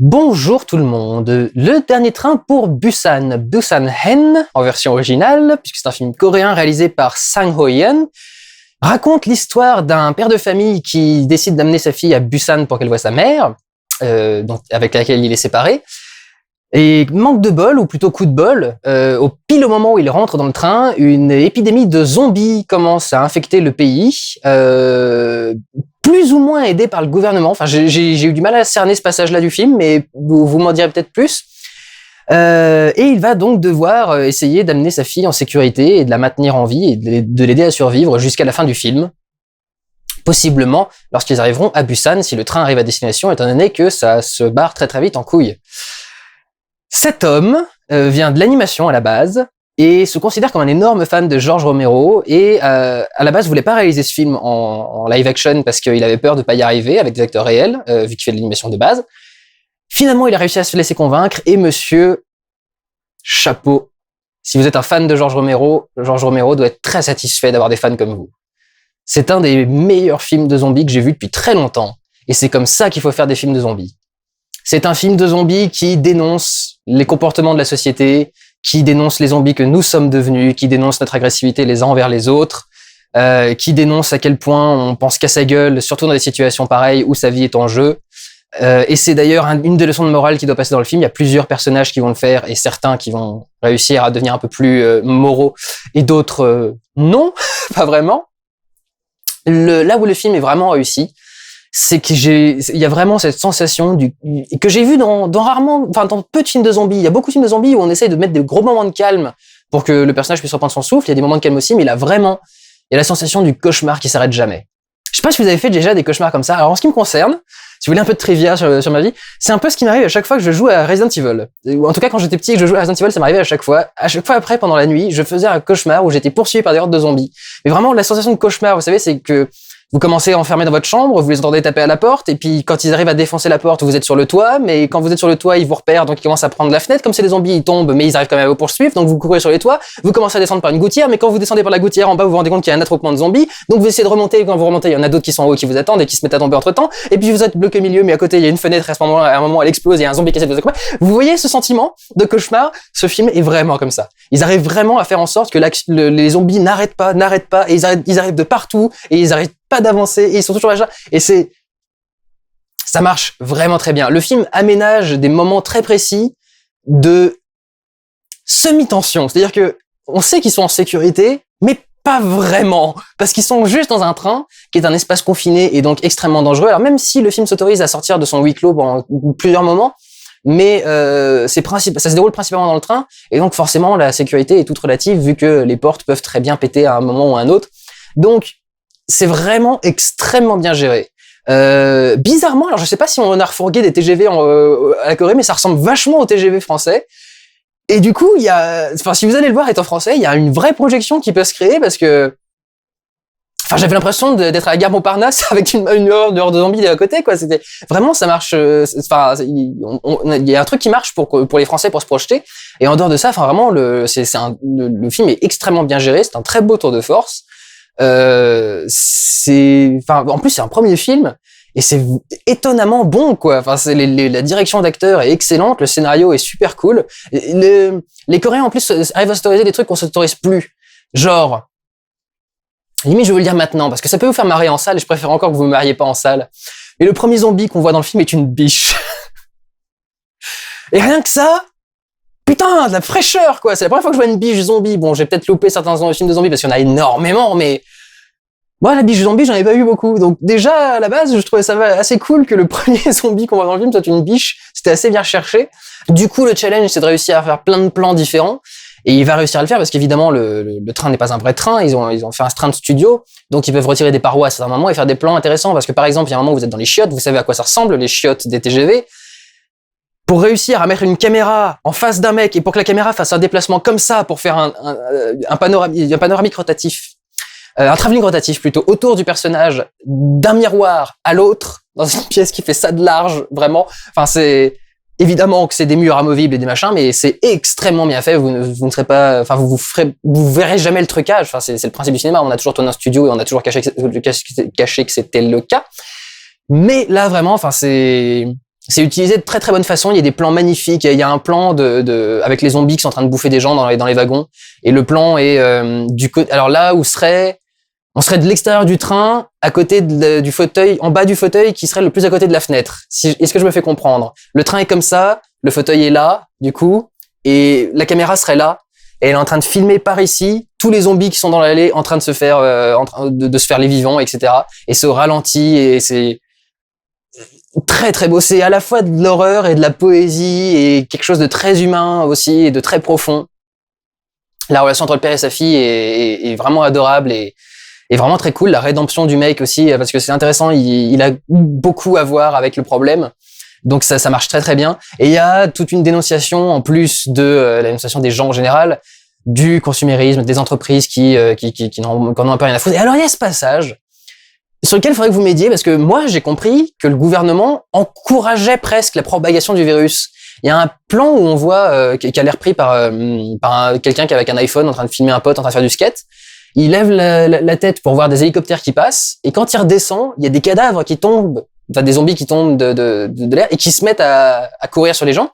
Bonjour tout le monde. Le dernier train pour Busan, Busan-hen en version originale, puisque c'est un film coréen réalisé par Sang Ho-yeon, raconte l'histoire d'un père de famille qui décide d'amener sa fille à Busan pour qu'elle voie sa mère, donc avec laquelle il est séparé. Et manque de bol, ou plutôt coup de bol, pile au moment où il rentre dans le train, une épidémie de zombies commence à infecter le pays, plus ou moins aidé par le gouvernement. Enfin, j'ai eu du mal à cerner ce passage-là du film, mais vous m'en direz peut-être plus. Et il va donc devoir essayer d'amener sa fille en sécurité et de la maintenir en vie et de l'aider à survivre jusqu'à la fin du film. Possiblement lorsqu'ils arriveront à Busan, si le train arrive à destination, étant donné que ça se barre très très vite en couille. Cet homme vient de l'animation à la base et se considère comme un énorme fan de George Romero et à la base voulait pas réaliser ce film en live action parce qu'il avait peur de pas y arriver avec des acteurs réels vu qu'il fait de l'animation de base. Finalement, il a réussi à se laisser convaincre et monsieur, chapeau. Si vous êtes un fan de George Romero doit être très satisfait d'avoir des fans comme vous. C'est un des meilleurs films de zombies que j'ai vu depuis très longtemps et c'est comme ça qu'il faut faire des films de zombies. C'est un film de zombies qui dénonce les comportements de la société, qui dénonce les zombies que nous sommes devenus, qui dénonce notre agressivité les uns envers les autres, qui dénonce à quel point on pense qu'à sa gueule, surtout dans des situations pareilles où sa vie est en jeu. Et c'est d'ailleurs une des leçons de morale qui doit passer dans le film. Il y a plusieurs personnages qui vont le faire et certains qui vont réussir à devenir un peu plus moraux et d'autres non, pas vraiment. Là où le film est vraiment réussi, c'est que il y a vraiment cette sensation que j'ai vu dans peu de films de zombies. Il y a beaucoup de films de zombies où on essaye de mettre des gros moments de calme pour que le personnage puisse reprendre son souffle. Il y a des moments de calme aussi, mais il y a la sensation du cauchemar qui s'arrête jamais. Je sais pas si vous avez fait déjà des cauchemars comme ça. Alors en ce qui me concerne, si vous voulez un peu de trivia sur ma vie, c'est un peu ce qui m'arrive à chaque fois que je joue à Resident Evil. Ou en tout cas quand j'étais petit et que je jouais à Resident Evil, ça m'arrivait à chaque fois. À chaque fois après, pendant la nuit, je faisais un cauchemar où j'étais poursuivi par des hordes de zombies. Mais vraiment, la sensation de cauchemar, vous savez, c'est que vous commencez à enfermer dans votre chambre, vous les entendez taper à la porte, et puis quand ils arrivent à défoncer la porte, vous êtes sur le toit, mais quand vous êtes sur le toit, ils vous repèrent, donc ils commencent à prendre la fenêtre, comme c'est des zombies, ils tombent, mais ils arrivent quand même à vous poursuivre, donc vous courez sur les toits, vous commencez à descendre par une gouttière, mais quand vous descendez par la gouttière en bas, vous vous rendez compte qu'il y a un attroupement de zombies, donc vous essayez de remonter, et quand vous remontez, il y en a d'autres qui sont en haut qui vous attendent et qui se mettent à tomber entre temps, et puis vous êtes bloqué au milieu, mais à côté, il y a une fenêtre, et à un moment, elle explose, et il y a un zombie qui essaie de vous accrocher. Vous voyez ce sentiment de cauchemar? Ce film est vraiment comme ça. Ils arrivent vraiment à faire en sorte que les zombies n'arrêtent pas, et ils arrivent de partout, et ils arrivent pas d'avancer, et ils sont toujours là, et ça marche vraiment très bien. Le film aménage des moments très précis de semi-tension, c'est-à-dire que on sait qu'ils sont en sécurité, mais pas vraiment, parce qu'ils sont juste dans un train qui est un espace confiné et donc extrêmement dangereux. Alors même si le film s'autorise à sortir de son huis clos pendant plusieurs moments, mais ça se déroule principalement dans le train, et donc forcément la sécurité est toute relative vu que les portes peuvent très bien péter à un moment ou à un autre. Donc c'est vraiment extrêmement bien géré. Bizarrement, alors je sais pas si on a refourgué des TGV à la Corée, mais ça ressemble vachement au TGV français. Et du coup, si vous allez le voir étant français, il y a une vraie projection qui peut se créer parce que, j'avais l'impression d'être à la gare Montparnasse avec une horde de zombies à côté, quoi. C'était vraiment, ça marche. Il y a un truc qui marche pour les Français pour se projeter. Et en dehors de ça, vraiment, le film est extrêmement bien géré. C'est un très beau tour de force. En plus c'est un premier film et c'est étonnamment bon, quoi. La direction d'acteur est excellente, le scénario est super cool. Les Coréens en plus arrivent à s'autoriser des trucs qu'on s'autorise plus, genre limite je vais vous le dire maintenant parce que ça peut vous faire marrer en salle et je préfère encore que vous me marriez pas en salle. Mais le premier zombie qu'on voit dans le film est une biche. Et rien que ça, putain, de la fraîcheur, quoi. C'est la première fois que je vois une biche zombie. Bon, j'ai peut-être loupé certains films de zombies parce qu'il y en a énormément, mais moi, la biche zombie, j'en ai pas vu beaucoup. Donc déjà, à la base, je trouvais ça assez cool que le premier zombie qu'on voit dans le film soit une biche. C'était assez bien recherché. Du coup, le challenge, c'est de réussir à faire plein de plans différents. Et il va réussir à le faire parce qu'évidemment, le train n'est pas un vrai train. Ils ont fait un train de studio. Donc, ils peuvent retirer des parois à certains moments et faire des plans intéressants. Parce que par exemple, il y a un moment où vous êtes dans les chiottes, vous savez à quoi ça ressemble, les chiottes des TGV. Pour réussir à mettre une caméra en face d'un mec et pour que la caméra fasse un déplacement comme ça pour faire un panoramique rotatif, un travelling rotatif plutôt, autour du personnage, d'un miroir à l'autre, dans une pièce qui fait ça de large, vraiment. C'est évidemment que c'est des murs amovibles et des machins, mais c'est extrêmement bien fait. Vous ne serez pas, vous verrez jamais le trucage. C'est le principe du cinéma. On a toujours tourné en studio et on a toujours caché que c'était le cas. Mais là, vraiment, c'est c'est utilisé de très très bonne façon. Il y a des plans magnifiques. Il y a un plan avec les zombies qui sont en train de bouffer des gens dans les wagons. Et le plan est alors là où on serait de l'extérieur du train, à côté du fauteuil, en bas du fauteuil, qui serait le plus à côté de la fenêtre. Est-ce que je me fais comprendre? Le train est comme ça, le fauteuil est là, du coup, et la caméra serait là, et elle est en train de filmer par ici tous les zombies qui sont dans l'allée, en train de se faire, de se faire les vivants, etc. Et c'est au ralenti, et c'est très très beau. C'est à la fois de l'horreur et de la poésie, et quelque chose de très humain aussi, et de très profond. La relation entre le père et sa fille est vraiment adorable, et vraiment très cool. La rédemption du mec aussi, parce que c'est intéressant, il a beaucoup à voir avec le problème. Donc ça marche très très bien. Et il y a toute une dénonciation, en plus de la dénonciation des gens en général, du consumérisme, des entreprises qui n'en ont un peu rien à foutre. Et alors il y a ce passage sur lequel il faudrait que vous m'aidiez, parce que moi j'ai compris que le gouvernement encourageait presque la propagation du virus. Il y a un plan où on voit qui a l'air pris par quelqu'un qui est avec un iPhone en train de filmer un pote en train de faire du skate. Il lève la tête pour voir des hélicoptères qui passent, et quand il redescend, il y a des cadavres qui tombent, enfin des zombies qui tombent de l'air et qui se mettent à courir sur les gens.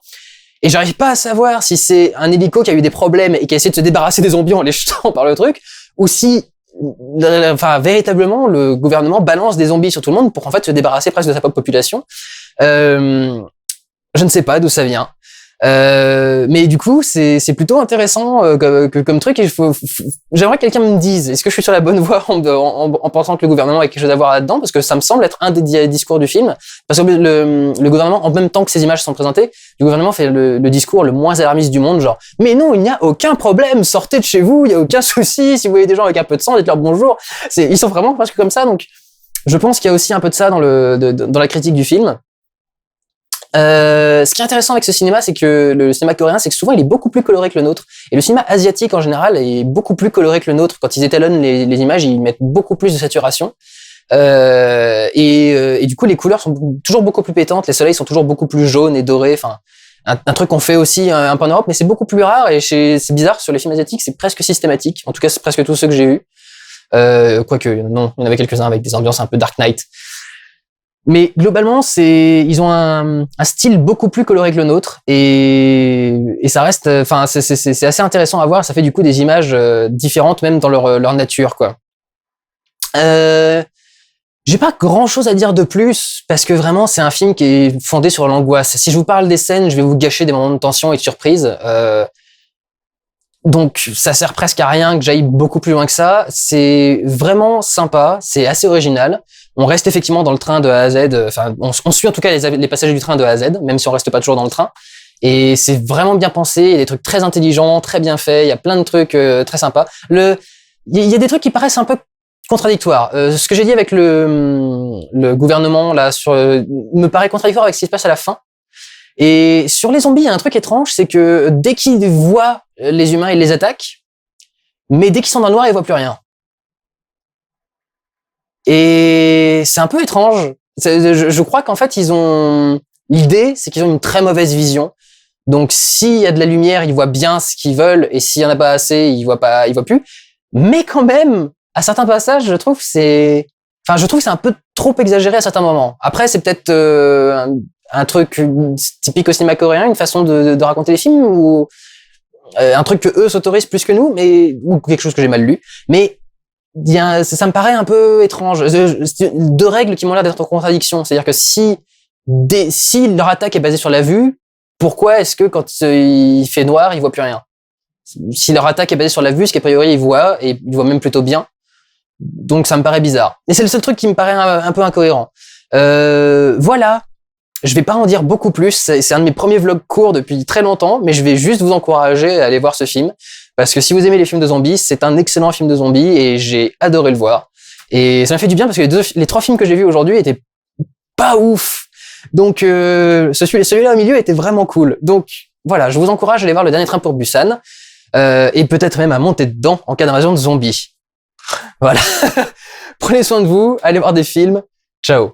Et j'arrive pas à savoir si c'est un hélico qui a eu des problèmes et qui a essayé de se débarrasser des zombies en les jetant par le truc, ou si, enfin, véritablement, le gouvernement balance des zombies sur tout le monde pour en fait se débarrasser presque de sa propre population. Je ne sais pas d'où ça vient. Mais du coup, c'est plutôt intéressant comme truc, et j'aimerais que quelqu'un me dise, est-ce que je suis sur la bonne voie en pensant que le gouvernement a quelque chose à voir là-dedans, parce que ça me semble être un des discours du film, parce que le gouvernement, en même temps que ces images sont présentées, le gouvernement fait le discours le moins alarmiste du monde, genre mais non, il n'y a aucun problème, sortez de chez vous, il y a aucun souci, si vous voyez des gens avec un peu de sang, dites-leur bonjour. Ils sont vraiment presque comme ça, donc je pense qu'il y a aussi un peu de ça dans la critique du film. Ce qui est intéressant avec ce cinéma, c'est que le cinéma coréen, c'est que souvent il est beaucoup plus coloré que le nôtre. Et le cinéma asiatique en général est beaucoup plus coloré que le nôtre. Quand ils étalonnent les images, ils mettent beaucoup plus de saturation. Et du coup, les couleurs sont toujours beaucoup plus pétantes. Les soleils sont toujours beaucoup plus jaunes et dorés. Enfin, un truc qu'on fait aussi un peu en Europe, mais c'est beaucoup plus rare. Et c'est bizarre, sur les films asiatiques, c'est presque systématique. En tout cas, c'est presque tous ceux que j'ai eus. Quoique, non, il y en avait quelques-uns avec des ambiances un peu Dark Knight. Mais globalement, ils ont un style beaucoup plus coloré que le nôtre, et ça reste, enfin, c'est assez intéressant à voir. Ça fait du coup des images différentes, même dans leur nature, quoi. J'ai pas grand chose à dire de plus, parce que vraiment, c'est un film qui est fondé sur l'angoisse. Si je vous parle des scènes, je vais vous gâcher des moments de tension et de surprise. Donc, ça sert presque à rien que j'aille beaucoup plus loin que ça. C'est vraiment sympa, c'est assez original. On reste effectivement dans le train de A à Z. Enfin, on suit en tout cas les passagers du train de A à Z, même si on reste pas toujours dans le train. Et c'est vraiment bien pensé. Il y a des trucs très intelligents, très bien faits. Il y a plein de trucs très sympas. Il y a des trucs qui paraissent un peu contradictoires. Ce que j'ai dit avec le gouvernement là me paraît contradictoire avec ce qui se passe à la fin. Et sur les zombies, il y a un truc étrange, c'est que dès qu'ils voient les humains, ils les attaquent, mais dès qu'ils sont dans le noir, ils voient plus rien. Et c'est un peu étrange. Je crois qu'en fait, l'idée, c'est qu'ils ont une très mauvaise vision. Donc, s'il y a de la lumière, ils voient bien ce qu'ils veulent, et s'il y en a pas assez, ils voient plus. Mais quand même, à certains passages, je trouve que c'est un peu trop exagéré à certains moments. Après, c'est peut-être un truc typique au cinéma coréen, une façon de raconter les films, ou un truc que eux s'autorisent plus que nous, ou quelque chose que j'ai mal lu. Mais ça me paraît un peu étrange. Deux règles qui m'ont l'air d'être en contradiction. C'est-à-dire que si leur attaque est basée sur la vue, pourquoi est-ce que quand il fait noir, ils voient plus rien? Si leur attaque est basée sur la vue, ce qu'a priori ils voient, et ils voient même plutôt bien. Donc ça me paraît bizarre. Et c'est le seul truc qui me paraît un peu incohérent. Voilà. Je vais pas en dire beaucoup plus. C'est un de mes premiers vlogs courts depuis très longtemps, mais je vais juste vous encourager à aller voir ce film. Parce que si vous aimez les films de zombies, c'est un excellent film de zombies, et j'ai adoré le voir. Et ça m'a fait du bien parce que les 3 films que j'ai vus aujourd'hui étaient pas ouf. Donc, celui-là au milieu était vraiment cool. Donc, voilà, je vous encourage à aller voir Le Dernier Train pour Busan, et peut-être même à monter dedans en cas d'invasion de zombies. Voilà. Prenez soin de vous, allez voir des films. Ciao.